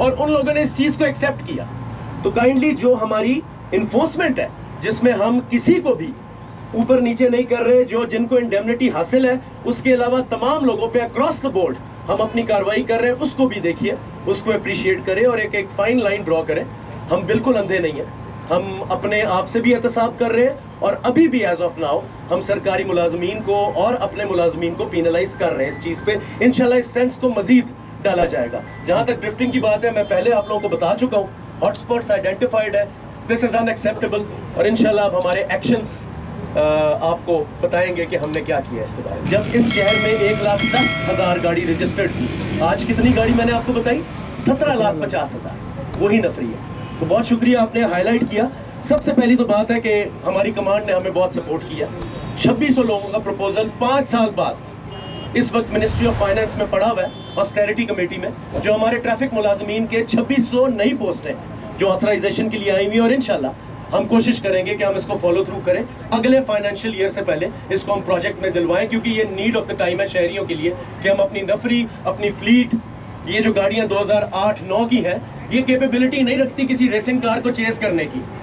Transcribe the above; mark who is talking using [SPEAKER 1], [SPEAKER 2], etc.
[SPEAKER 1] اور ان لوگوں نے اس چیز کو ایکسیپٹ کیا. تو کائنڈلی جو ہماری انفورسمنٹ ہے جس میں ہم کسی کو بھی اوپر نیچے نہیں کر رہے, جن کو انڈیمنٹی حاصل ہے, اس کے علاوہ تمام لوگوں پہ اکراس دا بورڈ ہم اپنی کاروائی کر رہے ہیں, اس کو بھی دیکھیے, اس کو اپریشیٹ کریں اور ایک فائن لائن ڈرا کریں. ہم بالکل اندھے نہیں ہیں, ہم اپنے آپ سے بھی احتساب کر رہے ہیں, اور ابھی بھی ایز آف ناؤ ہم سرکاری ملازمین کو اور اپنے ملازمین کو پینلائز کر رہے ہیں اس چیز پہ. انشاءاللہ اس سینس کو مزید ڈالا جائے گا. جہاں تک ڈرفٹنگ کی بات ہے, میں پہلے آپ لوگوں کو بتا چکا ہوں, ہاٹ اسپاٹس آئیڈینٹیفائڈ ہے, دس از ان ایکسیپٹیبل, اور انشاءاللہ اب ہمارے ایکشنز آپ کو بتائیں گے کہ ہم نے کیا کیا اس کے بارے میں. جب اس شہر میں 1,10,000 گاڑی رجسٹرڈ تھی, آج کتنی گاڑی میں نے آپ کو بتائی؟ 17,50,000. وہی نفری ہے. تو بہت شکریہ, آپ نے ہائی لائٹ کیا. سب سے پہلی تو بات ہے کہ ہماری کمانڈ نے ہمیں بہت سپورٹ کیا. 2600 لوگوں کا پروپوزل 5 سال بعد اس وقت منسٹری آف فائنانس میں پڑا ہوا ہے, آسٹیرٹی کمیٹی میں, جو ہمارے ٹریفک ملازمین کے 2600 نئی پوسٹ ہیں جو آتھرائزیشن کے لیے آئی ہوئی ہیں, اور انشاءاللہ ہم کوشش کریں گے کہ ہم اس کو فالو تھرو کریں. اگلے فائنینشیل ایئر سے پہلے اس کو ہم پروجیکٹ میں دلوائیں, کیونکہ یہ نیڈ آف دا ٹائم ہے شہریوں کے لیے کہ ہم اپنی نفری, اپنی فلیٹ, یہ جو گاڑیاں 2008-9 کی ہیں, یہ کیپیبلٹی نہیں رکھتی کسی ریسنگ کار کو چیز کرنے کی.